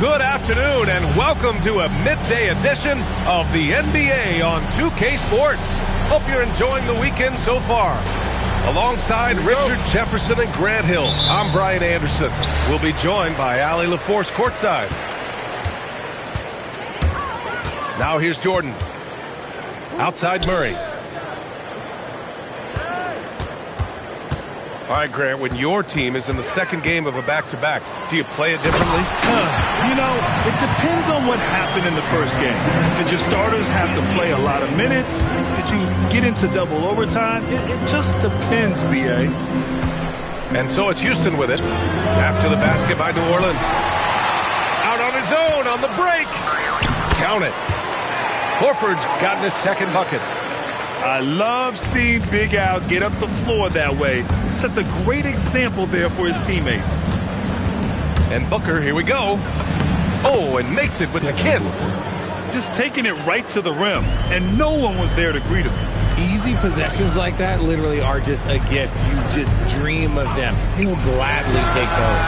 Good afternoon and welcome to a midday edition of the NBA on 2K Sports. Hope you're enjoying the weekend so far. Alongside Richard Jefferson and Grant Hill, I'm Brian Anderson. We'll be joined by Allie LaForce courtside. Now here's Jordan. Outside Murray. All right, Grant, when your team is in the second game of a back-to-back, do you play it differently? It depends on what happened in the first game. Did your starters have to play a lot of minutes? Did you get into double overtime? It just depends, B.A. And so it's Houston with it. After the basket by New Orleans. Out on his own on the break. Count it. Horford's gotten his second bucket. I love seeing Big Al get up the floor that way. Sets a great example there for his teammates. And Booker, here we go. Oh, and makes it with the kiss. Just taking it right to the rim, and no one was there to greet him. Easy possessions like that literally are just a gift. You just dream of them. He'll gladly take those.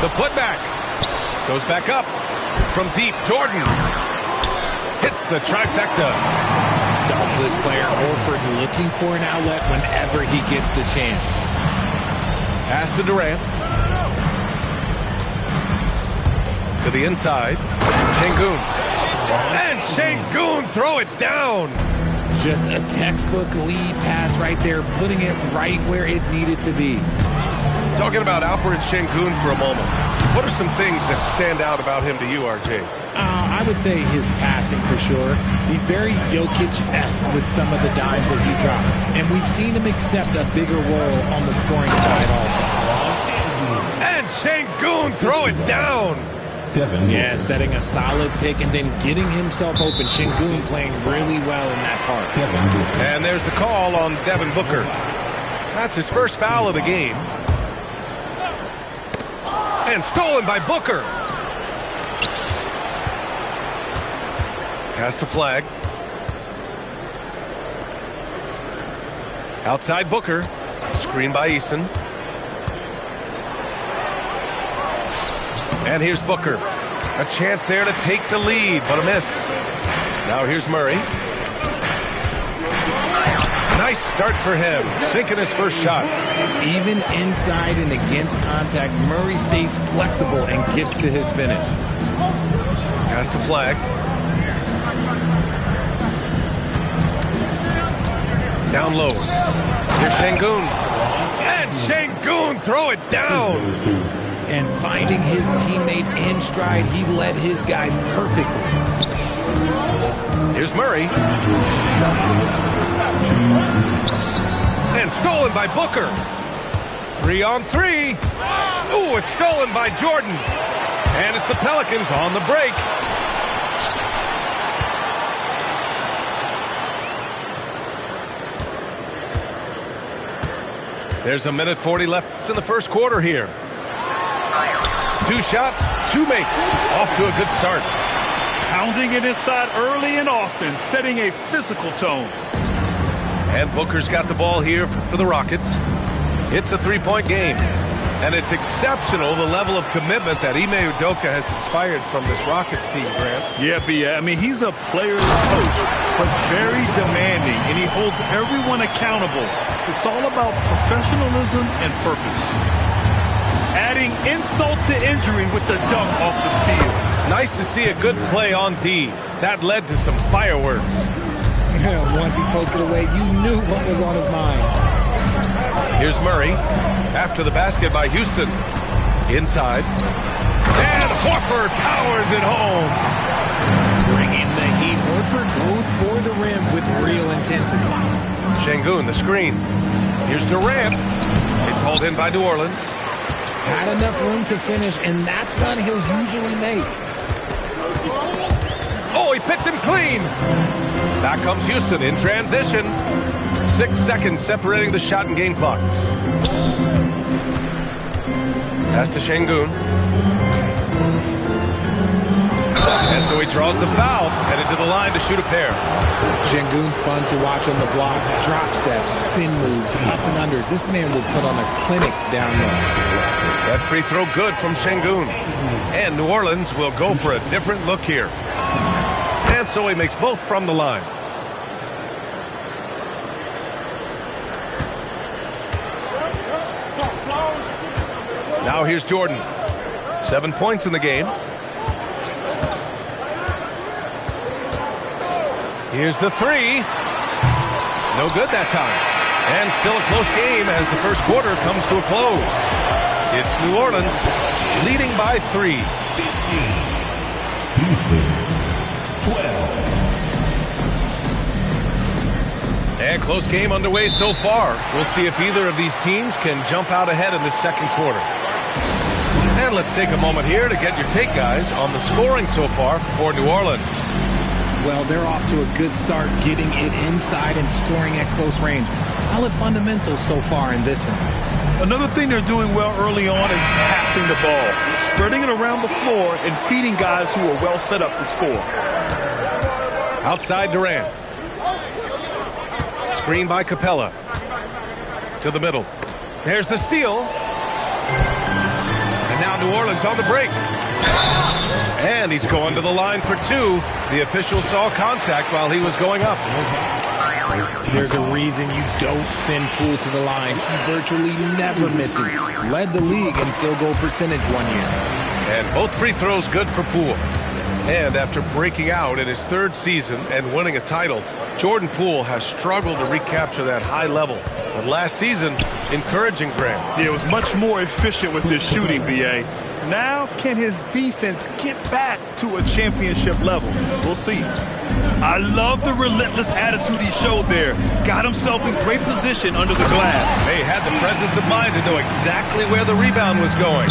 The putback. Goes back up. From deep, Jordan. Hits the trifecta. Selfless player Horford looking for an outlet whenever he gets the chance. Pass to Durant. To the inside. Şengün. And Şengün throw it down. Just a textbook lead pass right there, putting it right where it needed to be. Talking about Alperen Şengün for a moment. What are some things that stand out about him to you, RJ? I would say his passing for sure. He's very Jokic-esque with some of the dimes that he drops. And we've seen him accept a bigger role on the scoring side also. And Şengün throw it down. Yeah, setting a solid pick and then getting himself open. Şengün playing really well in that part. And there's the call on Devin Booker. That's his first foul of the game. And stolen by Booker. Pass to Flag. Outside Booker. Screen by Eason. And here's Booker. A chance there to take the lead, but a miss. Now here's Murray. Nice start for him. Sinking his first shot. Even inside and against contact, Murray stays flexible and gets to his finish. Pass to Flag. Down low. Here's Şengün. And Şengün throw it down. And finding his teammate in stride, he led his guy perfectly. Here's Murray. And stolen by Booker. 3-on-3. Ooh, it's stolen by Jordan. And it's the Pelicans on the break. There's a minute 40 left in the first quarter here. 2 shots, 2 makes. Off to a good start. Pounding it inside early and often, setting a physical tone. And Booker's got the ball here for the Rockets. It's a 3-point game. And it's exceptional, the level of commitment that Ime Udoka has inspired from this Rockets team, Grant. Yeah, B.A. I mean, he's a player's coach, but very demanding, and he holds everyone accountable. It's all about professionalism and purpose. Adding insult to injury with the dunk off the steal. Nice to see a good play on D. That led to some fireworks. Once he poked it away, you knew what was on his mind. Here's Murray. After the basket by Houston. Inside. And Horford powers it home. Bringing the heat. Horford goes for the rim with real intensity. Şengün, the screen. Here's Durant. It's hauled in by New Orleans. Had enough room to finish, and that's one he'll usually make. Oh, he picked him clean. Back comes Houston in transition. 6 seconds separating the shot and game clocks. Pass to Şengün. And so he draws the foul, headed to the line to shoot a pair. Şengün's fun to watch on the block. Drop steps, spin moves, up and unders. This man will put on a clinic down low. That free throw good from Şengün. And New Orleans will go for a different look here. And so he makes both from the line. Now here's Jordan. 7 points in the game. Here's the three. No good that time. And still a close game as the first quarter comes to a close. It's New Orleans leading by 3. And close game underway so far. We'll see if either of these teams can jump out ahead in the second quarter. And let's take a moment here to get your take, guys, on the scoring so far for New Orleans. Well, they're off to a good start getting it inside and scoring at close range. Solid fundamentals so far in this one. Another thing they're doing well early on is passing the ball, spreading it around the floor and feeding guys who are well set up to score. Outside Durant. Screen by Capella. To the middle. There's the steal. And now New Orleans on the break. And he's going to the line for 2. The official saw contact while he was going up. There's a reason you don't send Poole to the line. He virtually never misses. Led the league in field goal percentage one year. And both free throws good for Poole. And after breaking out in his 3rd season and winning a title, Jordan Poole has struggled to recapture that high level. But last season, encouraging Graham. Yeah, it was much more efficient with his shooting, B.A. Now, can his defense get back to a championship level? We'll see. I love the relentless attitude he showed there. Got himself in great position under the glass. They had the presence of mind to know exactly where the rebound was going.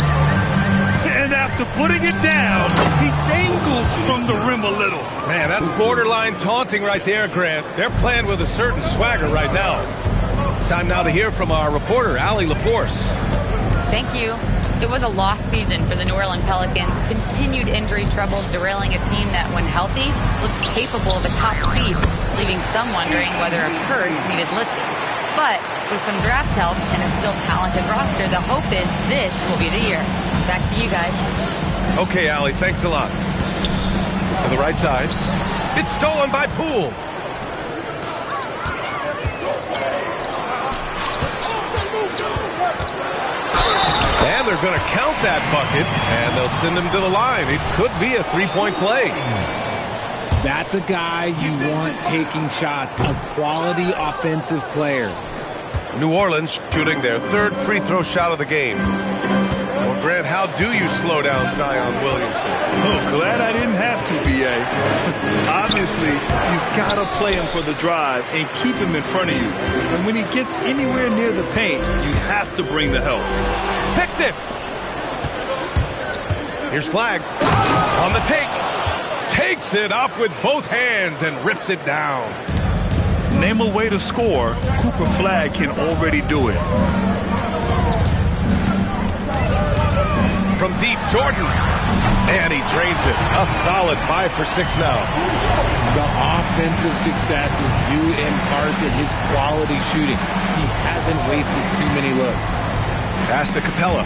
And after putting it down, he dangles from the rim a little. Man, that's borderline taunting right there, Grant. They're playing with a certain swagger right now. Time now to hear from our reporter, Allie LaForce. Thank you. It was a lost season for the New Orleans Pelicans. Continued injury troubles derailing a team that, when healthy, looked capable of a top seed, leaving some wondering whether a curse needed lifting. But with some draft help and a still talented roster, the hope is this will be the year. Back to you guys. Okay, Allie, thanks a lot. To the right side. It's stolen by Poole. And they're going to count that bucket, and they'll send him to the line. It could be a three-point play. That's a guy you want taking shots, a quality offensive player. New Orleans shooting their 3rd free throw shot of the game. Well, Grant, how do you slow down Zion Williamson? Oh, glad I didn't have to, B.A. Obviously, you've got to play him for the drive and keep him in front of you. And when he gets anywhere near the paint, you have to bring the help. Picked it. Here's Flag on the take. Takes it up with both hands and rips it down. Name a way to score, Cooper Flag can already do it. From deep, Jordan. And he drains it. A solid 5 for 6 now. The offensive success is due in part to his quality shooting. He hasn't wasted too many looks. Pass to Capella.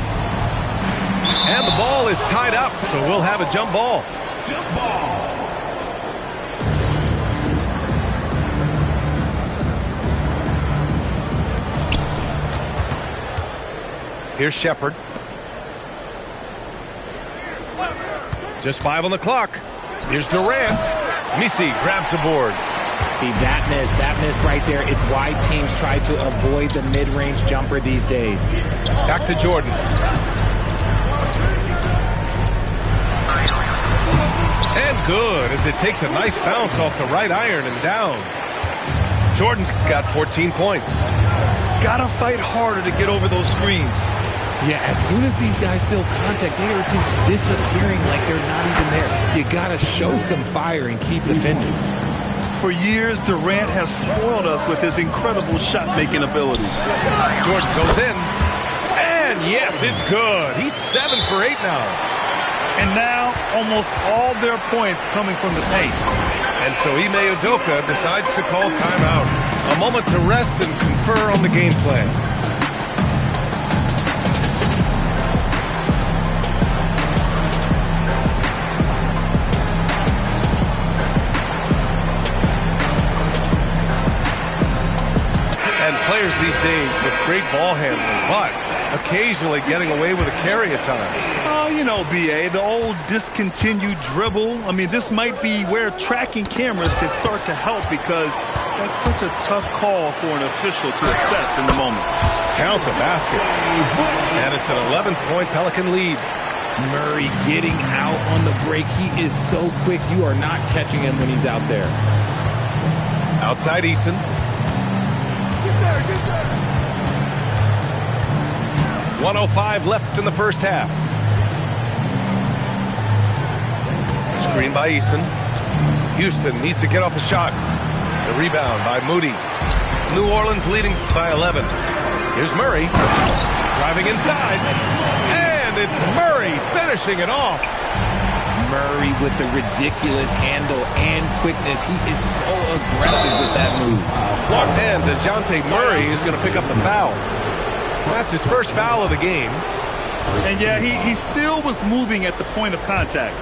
And the ball is tied up, so we'll have a jump ball. Jump ball. Here's Shepard. Just 5 on the clock. Here's Durant. Misi grabs the board. See, that miss right there, it's why teams try to avoid the mid-range jumper these days. Back to Jordan. And good, as it takes a nice bounce off the right iron and down. Jordan's got 14 points. Gotta fight harder to get over those screens. Yeah, as soon as these guys feel contact, they are just disappearing like they're not even there. You gotta show some fire and keep defending. For years, Durant has spoiled us with his incredible shot-making ability. Jordan goes in. And yes, it's good. He's 7 for 8 now. And now, almost all their points coming from the paint. And so Ime Udoka decides to call timeout. A moment to rest and confer on the game plan. these days with great ball handling, but occasionally getting away with a carry at times. Oh, you know, B.A., the old discontinued dribble. I mean, this might be where tracking cameras can start to help because that's such a tough call for an official to assess in the moment. Count the basket. And it's an 11-point Pelican lead. Murray getting out on the break. He is so quick. You are not catching him when he's out there. Outside Eason. Get there. 1:05 left in the first half. Screen by Eason. Houston needs to get off a shot. The rebound by Moody. New Orleans leading by 11. Here's Murray. Driving inside. And it's Murray finishing it off. Murray with the ridiculous handle and quickness. He is so aggressive with that move. Walked in. DeJounte Murray is going to pick up the foul. That's his first foul of the game. And yeah, he still was moving at the point of contact.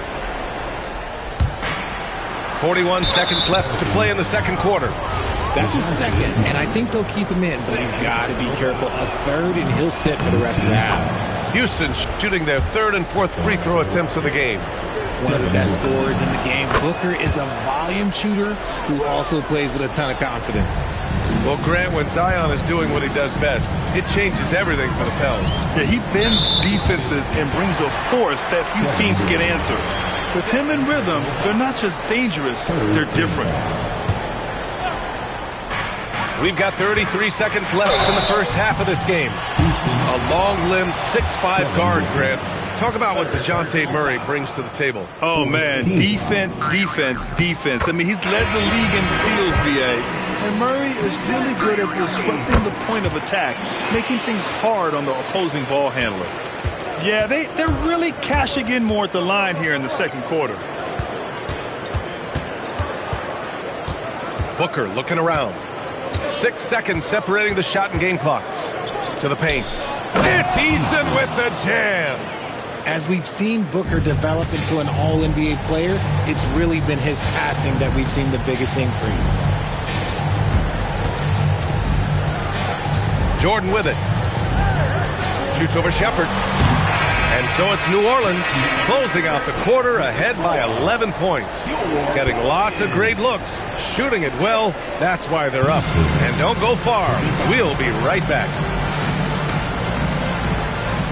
41 seconds left to play in the second quarter. That's his second, and I think they'll keep him in, but he's got to be careful. A third, and he'll sit for the rest of the half. Houston shooting their third and fourth free throw attempts of the game. One of the best scorers in the game. Booker is a volume shooter who also plays with a ton of confidence. Well, Grant, when Zion is doing what he does best, it changes everything for the Pels. Yeah, he bends defenses and brings a force that few teams can answer. With him in rhythm, they're not just dangerous, they're different. We've got 33 seconds left in the first half of this game. A long-limbed 6'5" guard, Grant. Talk about what DeJounte Murray brings to the table. Oh, man, defense, defense, defense. I mean, he's led the league in steals, B.A. And Murray is really good at disrupting the point of attack, making things hard on the opposing ball handler. Yeah, they're really cashing in more at the line here in the second quarter. Booker looking around. 6 seconds separating the shot and game clocks. To the paint. It's Eason with the jam. As we've seen Booker develop into an all-NBA player, it's really been his passing that we've seen the biggest increase. Jordan with it. Shoots over Shepherd. And so it's New Orleans closing out the quarter ahead by 11 points. Getting lots of great looks, shooting it well. That's why they're up. And don't go far. We'll be right back.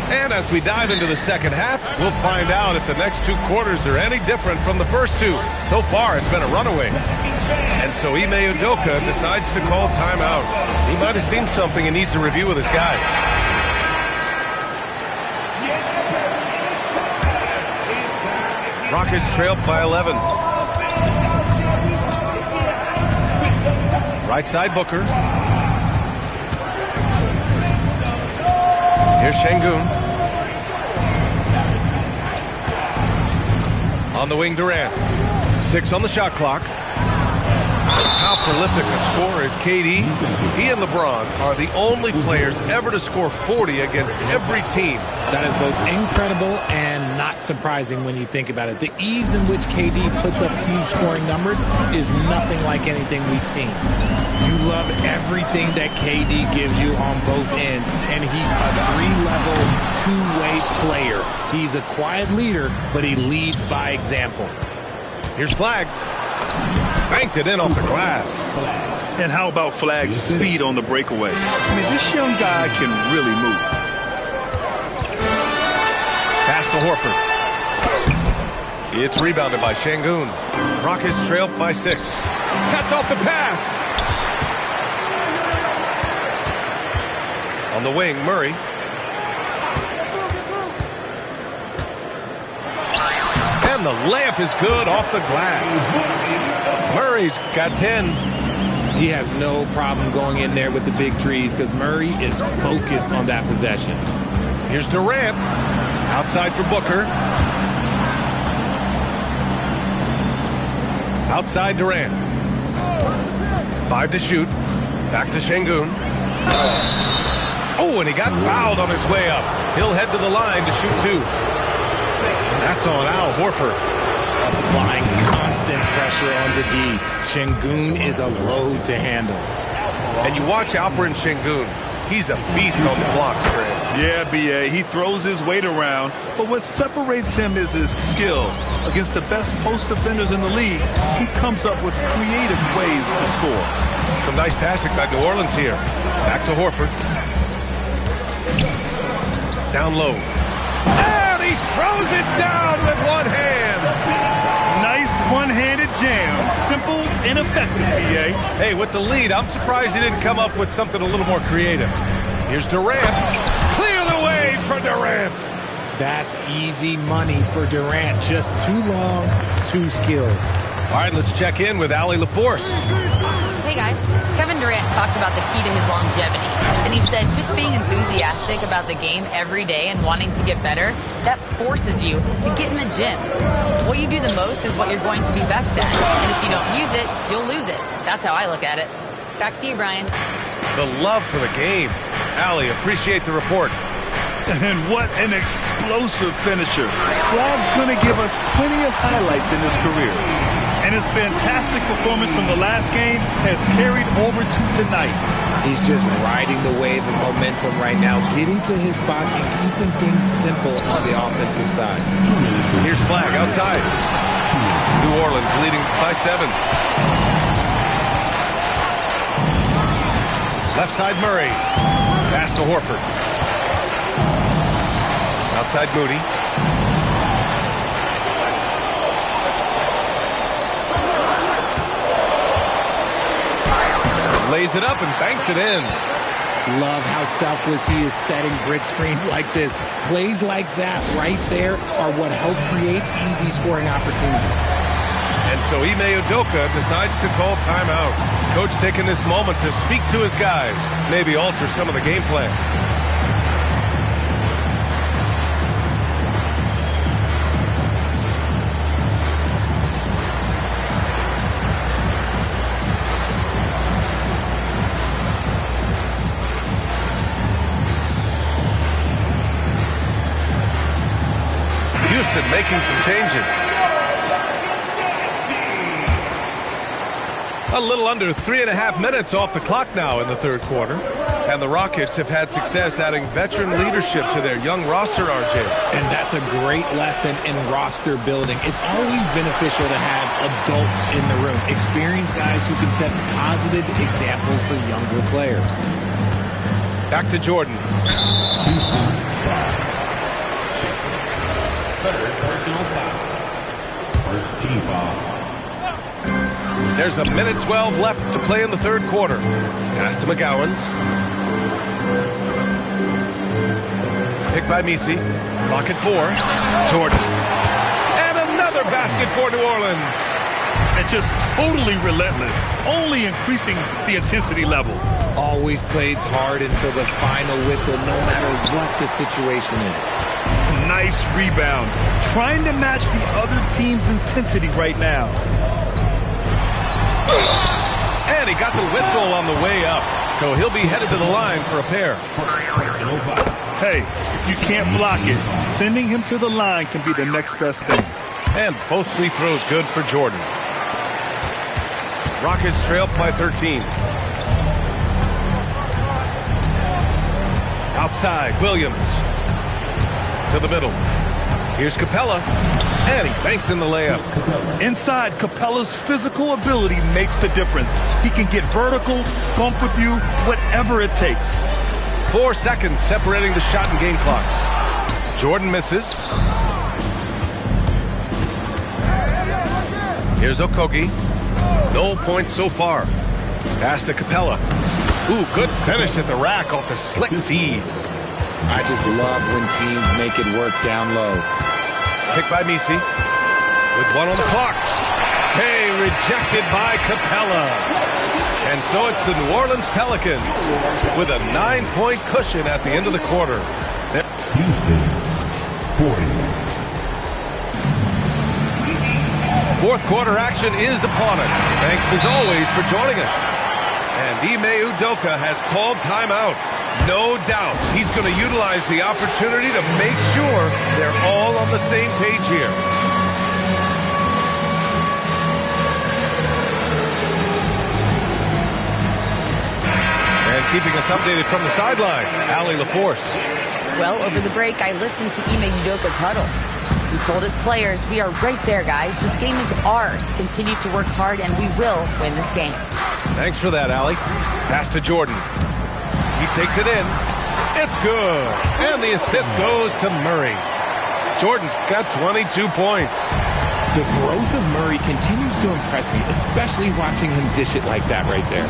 And as we dive into the second half, we'll find out if the next two quarters are any different from the first two. So far, it's been a runaway. And so Ime Udoka decides to call timeout. He might have seen something and needs to review with his guys. Rockets trailed by 11. Right side Booker. Here's Şengün. On the wing, Durant. 6 on the shot clock. How prolific a scorer is KD? He and LeBron are the only players ever to score 40 against every team. That is both incredible and not surprising when you think about it. The ease in which KD puts up huge scoring numbers is nothing like anything we've seen. You love everything that KD gives you on both ends, and he's a three-level, two-way player. He's a quiet leader, but he leads by example. Here's Flag. Banked it in off the glass. And how about Flag's speed on the breakaway? I mean, this young guy can really move. Pass to Horford. It's rebounded by Şengün. Rockets trail by 6. Cuts off the pass. On the wing, Murray. And the layup is good off the glass. Murray's got 10. He has no problem going in there with the big trees because Murray is focused on that possession. Here's Durant. Outside for Booker. Outside Durant. 5 to shoot. Back to Şengün. Oh, and he got fouled on his way up. He'll head to the line to shoot 2. That's on Al Horford. Applying constant pressure on the D. Şengün is a load to handle. And you watch Alperen Şengün. He's a beast on the blocks, Greg. Yeah, B.A., he throws his weight around, but what separates him is his skill. Against the best post defenders in the league, he comes up with creative ways to score. Some nice passing by New Orleans here. Back to Horford. Down low. And he throws it down with one hand. Nice one-handed jam. Simple and effective, B.A. Hey, with the lead, I'm surprised he didn't come up with something a little more creative. Here's Durant. Clear the way for Durant. That's easy money for Durant. Just too long, too skilled. All right, let's check in with Allie LaForce. Hey guys, Kevin Durant talked about the key to his longevity, and he said just being enthusiastic about the game every day and wanting to get better, that forces you to get in the gym. What you do the most is what you're going to be best at, and if you don't use it, you'll lose it. That's how I look at it. Back to you, Brian. The love for the game. Allie, appreciate the report. And what an explosive finisher. Flag's going to give us plenty of highlights in his career. And his fantastic performance from the last game has carried over to tonight. He's just riding the wave of momentum right now, getting to his spots and keeping things simple on the offensive side. Here's Flag outside. New Orleans leading by 7. Left side Murray. Pass to Horford. Outside Moody. Lays it up and banks it in. Love how selfless he is setting brick screens like this. Plays like that right there are what help create easy scoring opportunities. And so Ime Udoka decides to call timeout. Coach taking this moment to speak to his guys, maybe alter some of the game plan. Houston making some changes. A little under 3.5 minutes off the clock now in the third quarter. And the Rockets have had success adding veteran leadership to their young roster, RJ. And that's a great lesson in roster building. It's always beneficial to have adults in the room, experienced guys who can set positive examples for younger players. Back to Jordan. There's 1:12 left to play in the third quarter. Pass to McGowens. Pick by Misi. Clock at 4. Jordan. And another basket for New Orleans. And just totally relentless, only increasing the intensity level. Always plays hard until the final whistle, no matter what the situation is. Nice rebound. Trying to match the other team's intensity right now. And he got the whistle on the way up, so he'll be headed to the line for a pair. Hey, if you can't block it, sending him to the line can be the next best thing. And both free throws good for Jordan. Rockets trail by 13. Outside, Williams. To the middle. Here's Capella. And he banks in the layup. Inside, Capella's physical ability makes the difference. He can get vertical, bump with you, whatever it takes. 4 seconds separating the shot and game clocks. Jordan misses. Here's Okogie. No points so far. Pass to Capella. Ooh, good finish at the rack off the slick feed. I just love when teams make it work down low. Picked by Misi. With 1 on the clock. Hey, rejected by Capella. And so it's the New Orleans Pelicans with a 9-point cushion at the end of the quarter. Houston, 40. Fourth quarter action is upon us. Thanks as always for joining us. And Ime Udoka has called timeout. No doubt he's going to utilize the opportunity to make sure they're all on the same page here. And keeping us updated from the sideline. Allie LaForce. Well, over the break, I listened to Ime Udoka's huddle. He told his players, we are right there, guys. This game is ours. Continue to work hard, and we will win this game. Thanks for that, Allie. Pass to Jordan. He takes it in. It's good. And the assist goes to Murray. Jordan's got 22 points. The growth of Murray continues to impress me, especially watching him dish it like that right there.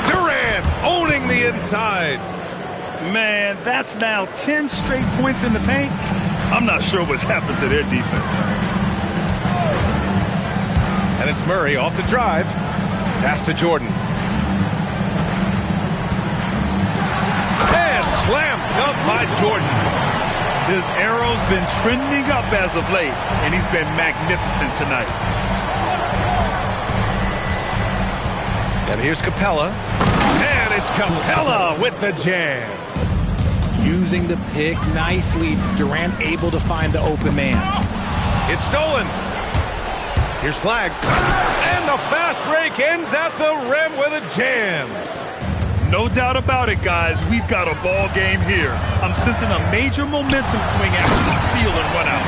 Durant owning the inside. Man, that's now 10 straight points in the paint. I'm not sure what's happened to their defense. And it's Murray off the drive. Pass to Jordan. And slam dunk by Jordan. His arrow's been trending up as of late, and he's been magnificent tonight. And here's Capella. And it's Capella with the jam. Using the pick nicely. Durant able to find the open man. It's stolen. Here's Flag. And the fast break ends at the rim with a jam. No doubt about it, guys. We've got a ball game here. I'm sensing a major momentum swing after the steal and run out.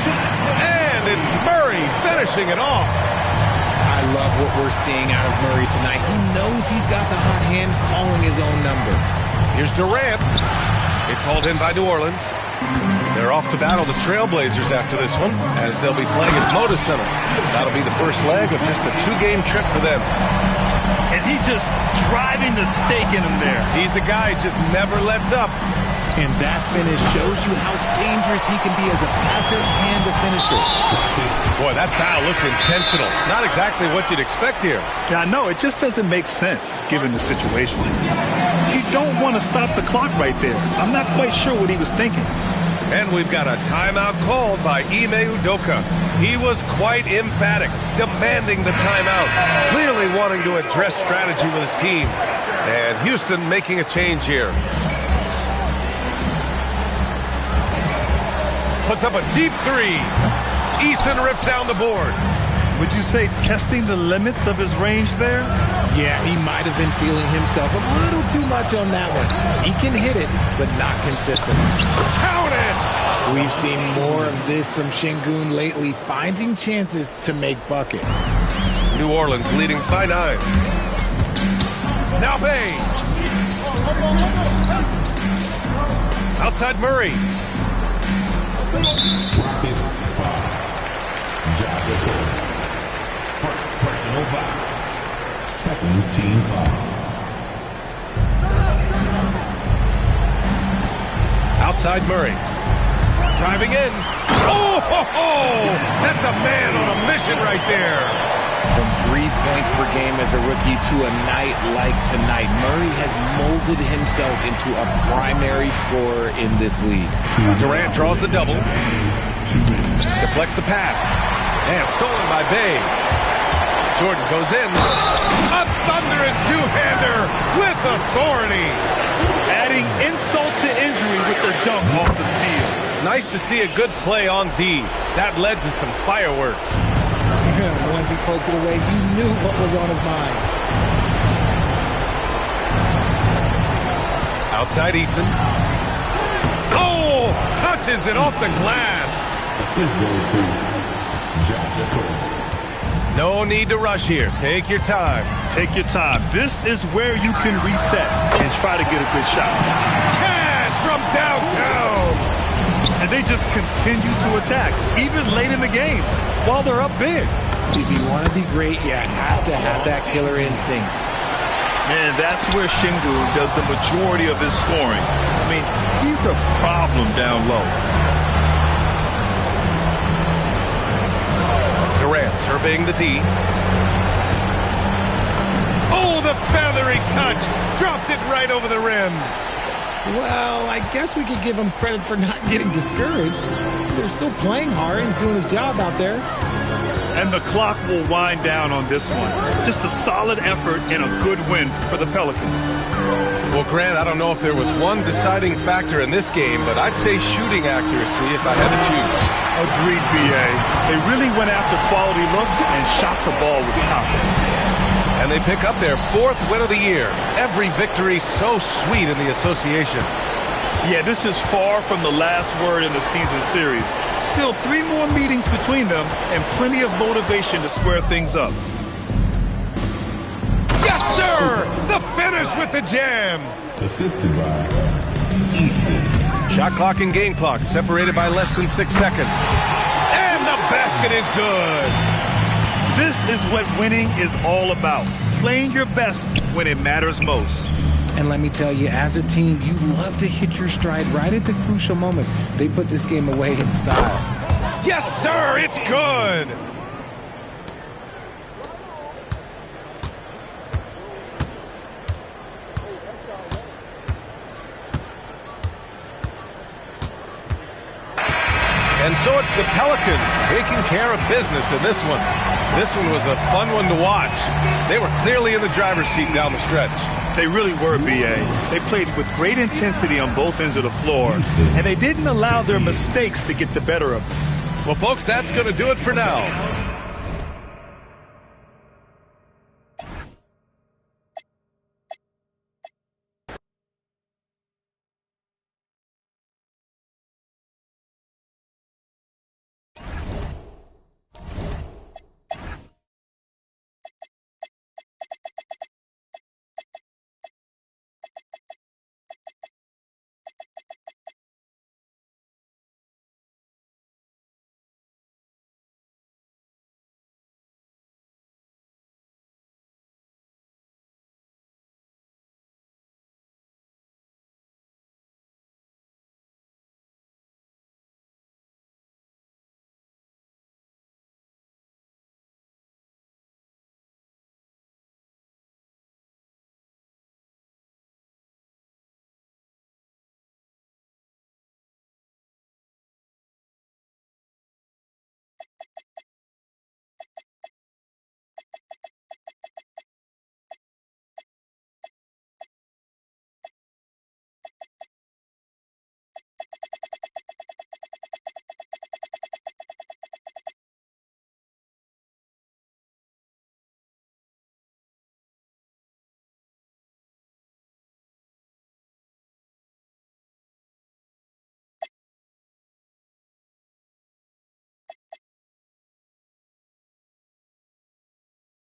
And it's Murray finishing it off. I love what we're seeing out of Murray tonight. He knows he's got the hot hand calling his own number. Here's Durant. It's hauled in by New Orleans. They're off to battle the Trailblazers after this one, as they'll be playing at Moda Center. That'll be the first leg of just a 2-game trip for them. And he's just driving the stake in him there. He's a guy who just never lets up. And that finish shows you how dangerous he can be as a passer and a finisher. Boy, that foul looked intentional. Not exactly what you'd expect here. Yeah, I know. It just doesn't make sense, given the situation. You don't want to stop the clock right there. I'm not quite sure what he was thinking. And we've got a timeout called by Ime Udoka. He was quite emphatic, demanding the timeout, clearly wanting to address strategy with his team. And Houston making a change here. Puts up a deep three. Eason rips down the board. Would you say testing the limits of his range there? Yeah, he might have been feeling himself a little too much on that one. He can hit it, but not consistently. Count it! We've seen more of this from Şengün lately, finding chances to make buckets. New Orleans leading by 9. Now Bay. Outside Murray. Personal foul. Second team foul. Outside Murray. Driving in. Oh, ho, ho! That's a man on a mission right there. From 3 points per game as a rookie to a night like tonight, Murray has molded himself into a primary scorer in this league. Durant draws the double. Deflects the pass. And stolen by Bay. Jordan goes in. A thunderous two-hander with authority. Adding insult to injury with the dunk off the steal. Nice to see a good play on D. That led to some fireworks. Once he poked it away, you knew what was on his mind. Outside Eason. Oh! Touches it off the glass. No need to rush here. Take your time. Take your time. This is where you can reset and try to get a good shot. Cash from downtown. And they just continue to attack, even late in the game, while they're up big. If you want to be great, you have to have that killer instinct. Man, that's where Şengün does the majority of his scoring. I mean, he's a problem down low. Durant surveying the D. Oh, the feathery touch. Dropped it right over the rim. Well, I guess we could give him credit for not getting discouraged. They're still playing hard. He's doing his job out there. And the clock will wind down on this one. Just a solid effort and a good win for the Pelicans. Well, Grant, I don't know if there was one deciding factor in this game, but I'd say shooting accuracy if I had to choose. Agreed, B.A. They really went after quality looks and shot the ball with confidence. And they pick up their 4th win of the year. Every victory so sweet in the association. Yeah, this is far from the last word in the season series. Still 3 more meetings between them and plenty of motivation to square things up. Yes, sir! The finish with the jam. Assisted by Easton. Shot clock and game clock separated by less than 6 seconds. And the basket is good. This is what winning is all about. Playing your best when it matters most. And let me tell you, as a team, you love to hit your stride right at the crucial moments. They put this game away in style. Yes, sir! It's good! And so it's the Pelicans taking care of business in this one. This one was a fun one to watch. They were clearly in the driver's seat down the stretch. They really were, B.A. They played with great intensity on both ends of the floor, and they didn't allow their mistakes to get the better of them. Well, folks, that's going to do it for now.